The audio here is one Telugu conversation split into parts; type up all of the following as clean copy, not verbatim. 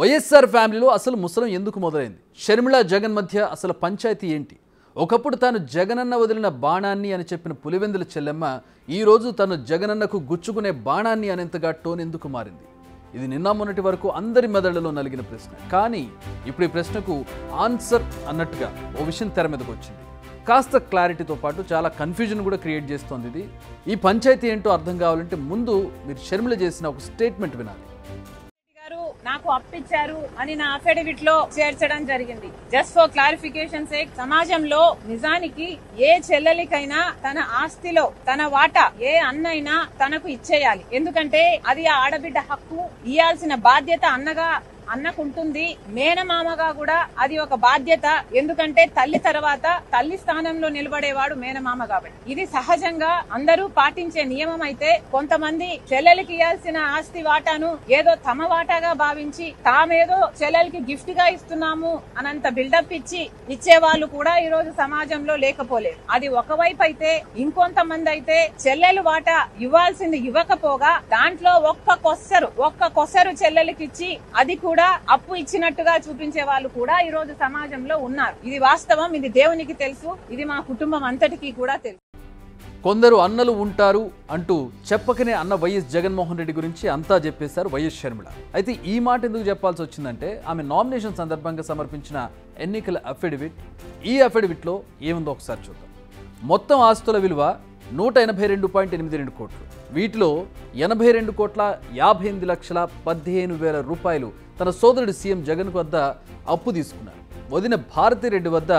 వైఎస్ఆర్ ఫ్యామిలీలో అసలు ముసలం ఎందుకు మొదలైంది? షర్మిల జగన్ మధ్య అసలు పంచాయతీ ఏంటి? ఒకప్పుడు తాను జగనన్న వదిలిన బాణాన్ని అని చెప్పిన పులివెందుల చెల్లెమ్మ ఈరోజు తను జగనన్నకు గుచ్చుకునే బాణాన్ని అనేంతగా టోన్ ఎందుకు మారింది? ఇది నిన్న మొన్నటి వరకు అందరి మెదళ్లలో నలిగిన ప్రశ్న. కానీ ఇప్పుడు ఈ ప్రశ్నకు ఆన్సర్ అన్నట్టుగా ఓ విషయం తెర మీదకు వచ్చింది. కాస్త క్లారిటీతో పాటు చాలా కన్ఫ్యూజన్ కూడా క్రియేట్ చేస్తోంది ఇది. ఈ పంచాయతీ ఏంటో అర్థం కావాలంటే ముందు మీరు షర్మిల చేసిన ఒక స్టేట్మెంట్ వినాలి. నాకు అప్పిచ్చారు అని నా అఫిడవిట్ లో చేర్చడం జరిగింది. జస్ట్ ఫర్ క్లారిఫికేషన్ సేక్, సమాజంలో నిజానికి ఏ చెల్లెలికైనా తన ఆస్తిలో తన వాటా ఏ అన్నైనా తనకు ఇచ్చేయాలి. ఎందుకంటే అది ఆ ఆడబిడ్డ హక్కు. ఇయ్యాల్సిన బాధ్యత అన్నకుంటుంది. మేనమామగా కూడా అది ఒక బాధ్యత. ఎందుకంటే తల్లి తర్వాత తల్లి స్థానంలో నిలబడేవాడు మేనమామ కాబట్టి ఇది సహజంగా అందరూ పాటించే నియమం. అయితే కొంతమంది చెల్లెలకి ఇవ్వాల్సిన ఆస్తి వాటాను ఏదో తమ వాటాగా భావించి తామేదో చెల్లెలకి గిఫ్ట్ గా ఇస్తున్నాము అనంత బిల్డప్ ఇచ్చి ఇచ్చేవాళ్ళు కూడా ఈ రోజు సమాజంలో లేకపోలేదు. అది ఒకవైపు అయితే, ఇంకొంతమంది అయితే చెల్లెలు వాటా ఇవ్వాల్సింది ఇవ్వకపోగా దాంట్లో ఒక్క కొసరు చెల్లెలకి ఇచ్చి అది కూడా అప్పు ఇచ్చినట్టుగా చూపించే వాళ్ళు కూడా ఈ రోజు సమాజంలో ఉన్నారు. ఇది వాస్తవం. ఇది దేవునికి తెలుసు. ఇది మా కుటుంబం అంతటికీ కూడా తెలుసు. కొందరు అన్నలు ఉంటారు అంటూ చెప్పకనే అన్న వైఎస్ జగన్మోహన్ రెడ్డి గురించి అంతా చెప్పేశారు వైఎస్ షర్మిల. అయితే ఈ మాట ఎందుకు చెప్పాల్సి వచ్చిందంటే ఆమె నామినేషన్ సందర్భంగా సమర్పించిన ఎన్నికల అఫిడవిట్. ఈ అఫిడవిట్లో ఏముందో ఒకసారి చూద్దాం. మొత్తం ఆస్తుల విలువ 182.82 కోట్లు. వీటిలో 82,58,15,000 రూపాయలు తన సోదరుడు సీఎం జగన్ వద్ద అప్పు తీసుకున్నారు. వదిన భారతిరెడ్డి వద్ద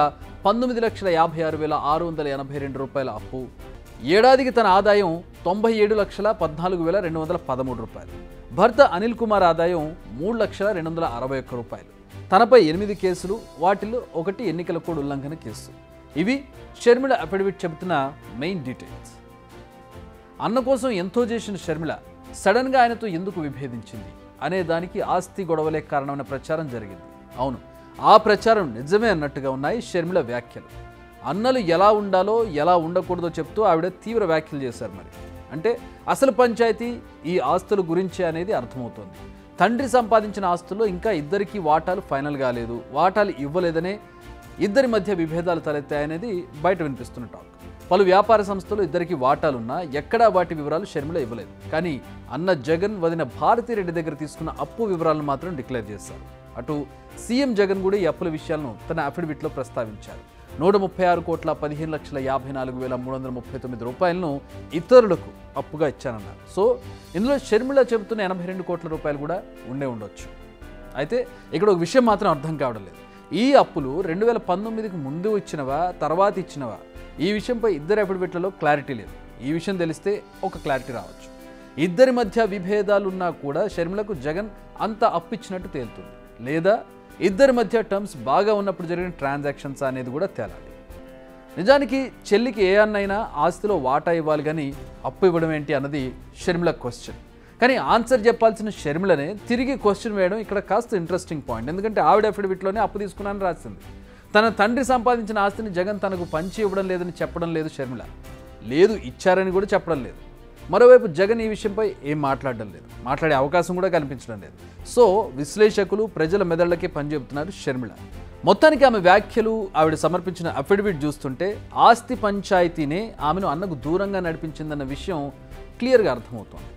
19,56,682 రూపాయల అప్పు. ఏడాదికి తన ఆదాయం 97,14,213 రూపాయలు. భర్త అనిల్ కుమార్ ఆదాయం 3,261 రూపాయలు. తనపై 8 కేసులు, వాటిలో ఒకటి ఎన్నికల కోడ్ ఉల్లంఘన కేసు. ఇవి షర్మిల అఫిడవిట్ చెబుతున్న మెయిన్ డీటెయిల్స్. అన్న కోసం ఎంతో చేసిన షర్మిల సడన్గా ఆయనతో ఎందుకు విభేదించింది అనే దానికి ఆస్తి గొడవలే కారణమైన ప్రచారం జరిగింది. అవును, ఆ ప్రచారం నిజమే అన్నట్టుగా ఉన్నాయి షర్మిల వ్యాఖ్యలు. అన్నలు ఎలా ఉండాలో ఎలా ఉండకూడదో చెప్తూ ఆవిడ తీవ్ర వ్యాఖ్యలు చేశారు. మరి అంటే అసలు పంచాయతీ ఈ ఆస్తుల గురించే అనేది అర్థమవుతోంది. తండ్రి సంపాదించిన ఆస్తుల్లో ఇంకా ఇద్దరికి వాటాలు ఫైనల్ కాలేదు, వాటాలు ఇవ్వలేదనే ఇద్దరి మధ్య విభేదాలు తలెత్తాయనేది బయట వినిపిస్తున్న టాక్. పలు వ్యాపార సంస్థలు ఇద్దరికి వాటాలున్నా ఎక్కడా వాటి వివరాలు షర్మిల ఇవ్వలేదు. కానీ అన్న జగన్ వదిన భారతిరెడ్డి దగ్గర తీసుకున్న అప్పు వివరాలను మాత్రం డిక్లేర్ చేశారు. అటు సీఎం జగన్ కూడా ఈ అప్పుల విషయాలను తన అఫిడవిట్లో ప్రస్తావించారు. 136,15,54,339 రూపాయలను ఇతరులకు అప్పుగా ఇచ్చానన్నారు. సో ఇందులో షర్మిల చెబుతున్న 82 కోట్ల రూపాయలు కూడా ఉండొచ్చు. అయితే ఇక్కడ ఒక విషయం మాత్రం అర్థం కావడం లేదు. ఈ అప్పులు 2019కి ముందు ఇచ్చినవా తర్వాత ఇచ్చినవా? ఈ విషయంపై ఇద్దరి అఫిడవిట్లలో క్లారిటీ లేదు. ఈ విషయం తెలిస్తే ఒక క్లారిటీ రావచ్చు. ఇద్దరి మధ్య విభేదాలు ఉన్నా కూడా షర్మిలకు జగన్ అంత అప్పిచ్చినట్టు తేలుతుంది. లేదా ఇద్దరి మధ్య టర్మ్స్ బాగా ఉన్నప్పుడు జరిగిన ట్రాన్సాక్షన్స్ అనేది కూడా తేలాలి. నిజానికి చెల్లికి ఏ అన్నైనా ఆస్తిలో వాటా ఇవ్వాలి, కానీ అప్పు ఇవ్వడం ఏంటి అన్నది షర్మిల క్వశ్చన్. కానీ ఆన్సర్ చెప్పాల్సిన షర్మిలనే తిరిగి క్వశ్చన్ వేయడం ఇక్కడ కాస్త ఇంట్రెస్టింగ్ పాయింట్. ఎందుకంటే ఆవిడ అఫిడవిట్లోనే అప్పు తీసుకున్నానని రాసింది. తన తండ్రి సంపాదించిన ఆస్తిని జగన్ తనకు పంచి ఇవ్వడం లేదని చెప్పడం లేదు షర్మిల. లేదు, ఇచ్చారని కూడా చెప్పడం లేదు. మరోవైపు జగన్ ఈ విషయంపై ఏం మాట్లాడడం లేదు, మాట్లాడే అవకాశం కూడా కనిపించడం లేదు. సో విశ్లేషకులు ప్రజల మెదళ్లకే పనిచెబుతున్నారు షర్మిల. మొత్తానికి ఆమె వ్యాఖ్యలు, ఆవిడ సమర్పించిన అఫిడవిట్ చూస్తుంటే ఆస్తి పంచాయతీనే ఆమెను అన్నకు దూరంగా నడిపించిందన్న విషయం క్లియర్గా అర్థమవుతోంది.